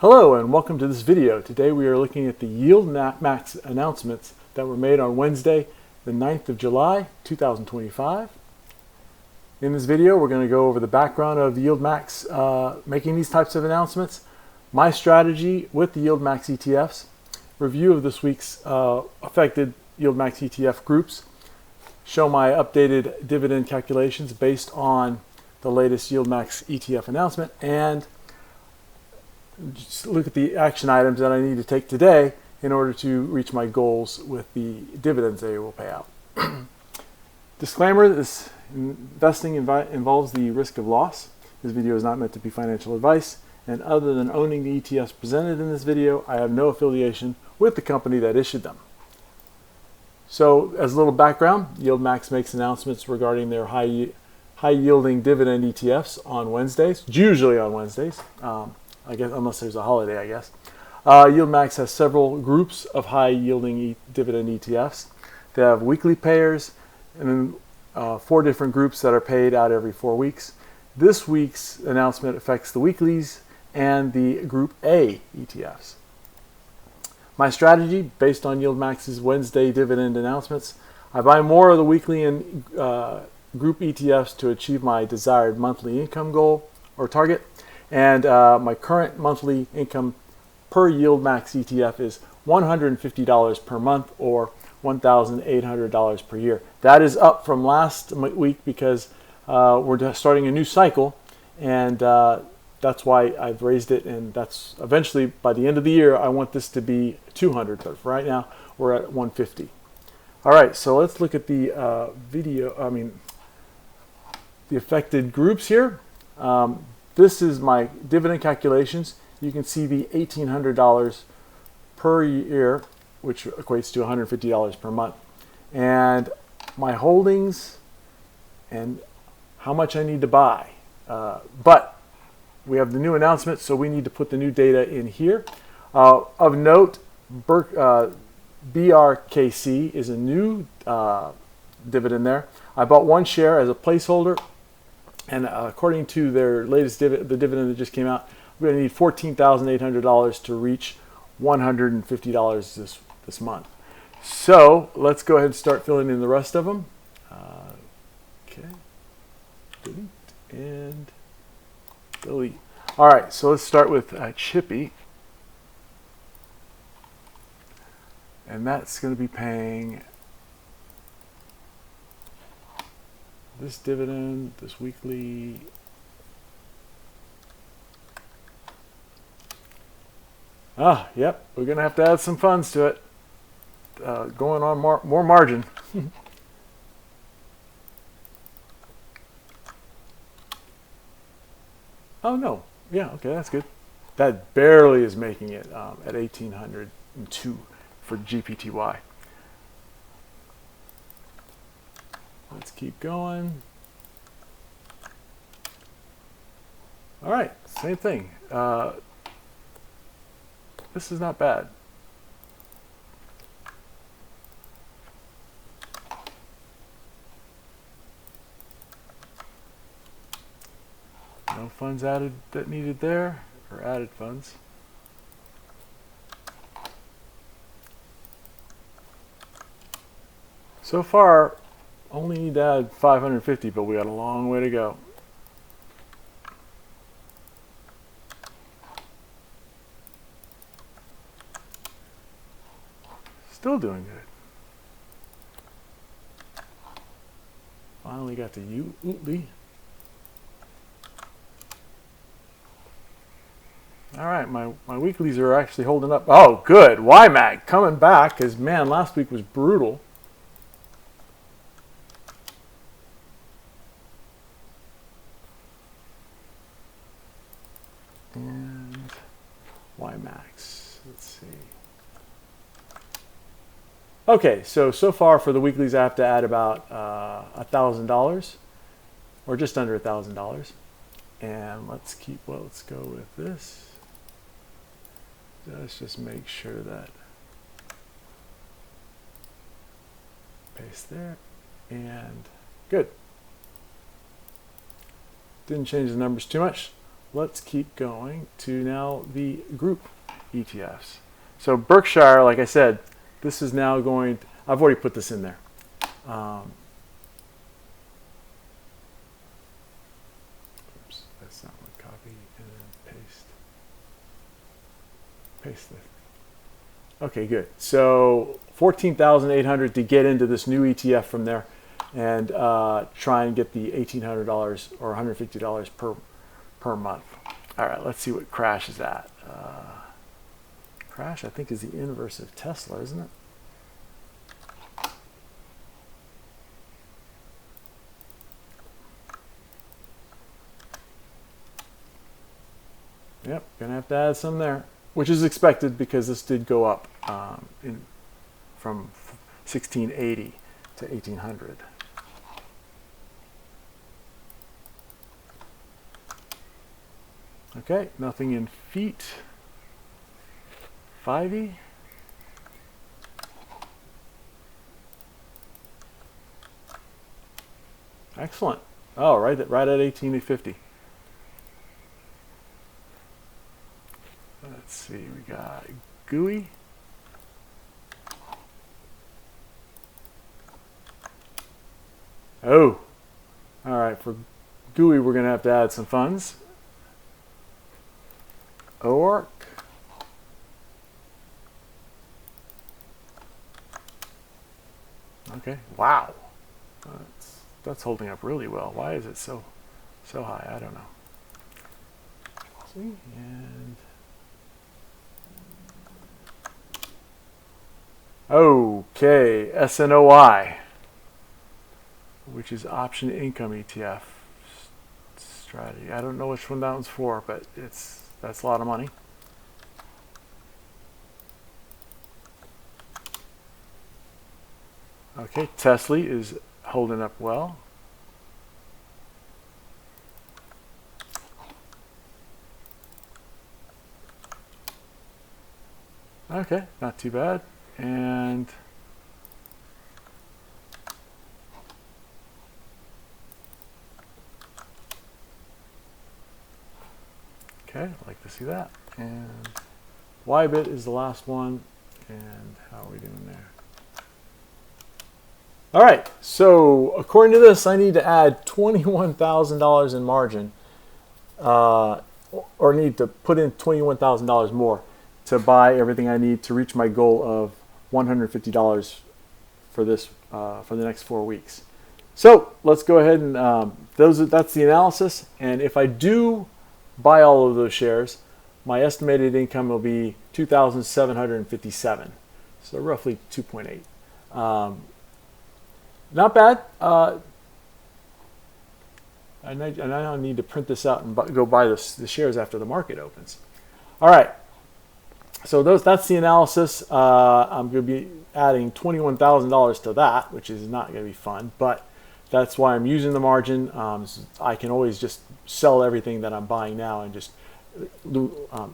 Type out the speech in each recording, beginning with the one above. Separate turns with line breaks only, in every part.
Hello and welcome to this video. Today we are looking at the YieldMax announcements that were made on Wednesday, the 9th of July, 2025. In this video we're going to go over the background of the YieldMax making these types of announcements, my strategy with the YieldMax ETFs, review of this week's affected YieldMax ETF groups, show my updated dividend calculations based on the latest YieldMax ETF announcement, and just look at the action items that I need to take today in order to reach my goals with the dividends they will pay out. Disclaimer, this investing involves the risk of loss. This video is not meant to be financial advice, and other than owning the ETFs presented in this video, I have no affiliation with the company that issued them. So as a little background, YieldMax makes announcements regarding their high-yielding dividend ETFs on Wednesdays, usually on Wednesdays. I guess, unless there's a holiday, I guess. YieldMax has several groups of high-yielding dividend ETFs. They have weekly payers, and then 4 different groups that are paid out every 4 weeks. This week's announcement affects the weeklies and the Group A ETFs. My strategy, based on YieldMax's Wednesday dividend announcements, I buy more of the weekly and Group ETFs to achieve my desired monthly income goal or target. And my current monthly income per YieldMax ETF is $150 per month or $1,800 per year. That is up from last week because we're starting a new cycle, and that's why I've raised it. And that's eventually, by the end of the year, I want this to be $200. But for right now, we're at $150. All right, so let's look at the the affected groups here. This is my dividend calculations. You can see the $1,800 per year, which equates to $150 per month. And my holdings and how much I need to buy. But we have the new announcement, so we need to put the new data in here. Of note, BRKC is a new dividend there. I bought 1 share as a placeholder. And according to their latest the dividend that just came out, we're going to need $14,800 to reach $150 this month. So let's go ahead and start filling in the rest of them. Okay, delete and delete. All right, so let's start with Chippy, and that's going to be paying this dividend, this weekly. Yep, we're going to have to add some funds to it. Going on more margin. Oh, no. Yeah, okay, that's good. That barely is making it at 1,802 for GPTY. Let's keep going. All right, same thing. This is not bad. No funds added that needed there, or added funds. So far, only need to add 550, but we got a long way to go. Still doing good. Finally got to Utley. All right, my weeklies are actually holding up. Oh, good. YieldMax coming back, because man, last week was brutal. And YieldMax, let's see. Okay, so far for the weeklies I have to add about $1,000 or just under $1,000. And let's go with this. Let's just make sure that paste there, and good. Didn't change the numbers too much. let's keep going to now the group ETFs. So Berkshire, like I said, this is now going, I've already put this in there. Oops, that's not what, copy and then paste this. Okay, good. So 14,800 to get into this new ETF from there, and try and get the $1,800 or $150 per month. All right, let's see what Crash is at. Crash, I think, is the inverse of Tesla, isn't it? Yep, gonna have to add some there, which is expected because this did go up from 1680 to 1800. Okay, nothing in feet. 5e. Excellent. Oh, right at 1850. Let's see, we got GUI. Oh, all right, for GUI we're going to have to add some funds. ORC. Okay, wow. That's holding up really well. Why is it so high? I don't know. See, and okay, SNOI, which is option income ETF strategy. I don't know which one that one's for, but that's a lot of money. Okay, Tesla is holding up well. Okay, not too bad. And okay, I'd like to see that. And YBIT is the last one. And how are we doing there? All right, so according to this, I need to add $21,000 in margin, or need to put in $21,000 more to buy everything I need to reach my goal of $150 for this for the next 4 weeks. So let's go ahead and that's the analysis. And if I do buy all of those shares, my estimated income will be $2,757, so roughly 2.8. Not bad. I now need to print this out and go buy the shares after the market opens. All right. So that's the analysis. I'm going to be adding $21,000 to that, which is not going to be fun, but that's why I'm using the margin. I can always just sell everything that I'm buying now and just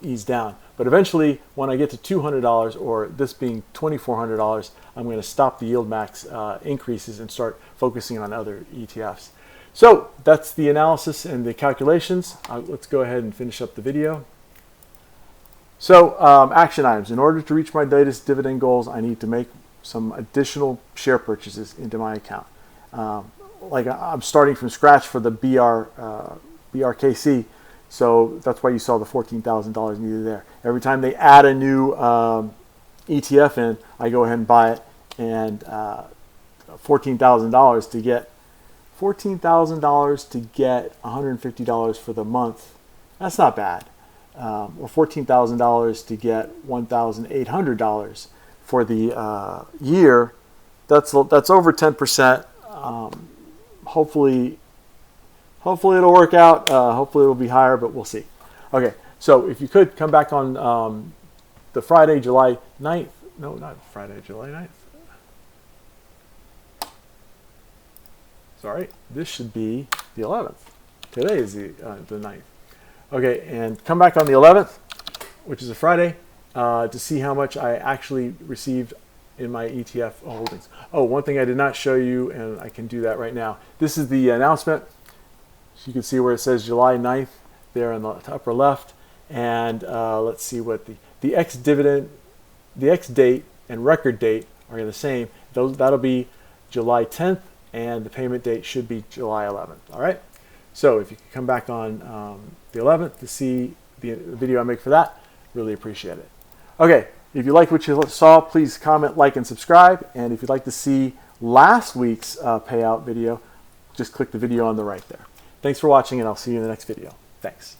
ease down. But eventually, when I get to $200, or this being $2,400, I'm going to stop the YieldMax increases and start focusing on other ETFs. So that's the analysis and the calculations. Let's go ahead and finish up the video. So action items. In order to reach my latest dividend goals, I need to make some additional share purchases into my account. Like I'm starting from scratch for the BRKC. So that's why you saw the $14,000 needed there. Every time they add a new ETF in, I go ahead and buy it, and $14,000 to get $150 for the month. That's not bad. Or $14,000 to get $1,800 for the year. That's over 10%. Hopefully it'll work out. Hopefully it'll be higher, but we'll see. Okay, so if you could come back on the Friday, July 9th. No, not Friday, July 9th. Sorry, this should be the 11th. Today is the 9th. Okay, and come back on the 11th, which is a Friday, to see how much I actually received in my ETF holdings. Oh, one thing I did not show you, and I can do that right now. This is the announcement. So you can see where it says July 9th. there in the upper left. And let's see what the X date and record date are the same. That'll be July 10th, and the payment date should be July 11th. All right. So if you could come back on the 11th to see the video I make for that, really appreciate it. Okay. If you like what you saw, please comment, like, and subscribe. And if you'd like to see last week's payout video, just click the video on the right there. Thanks for watching, and I'll see you in the next video. Thanks.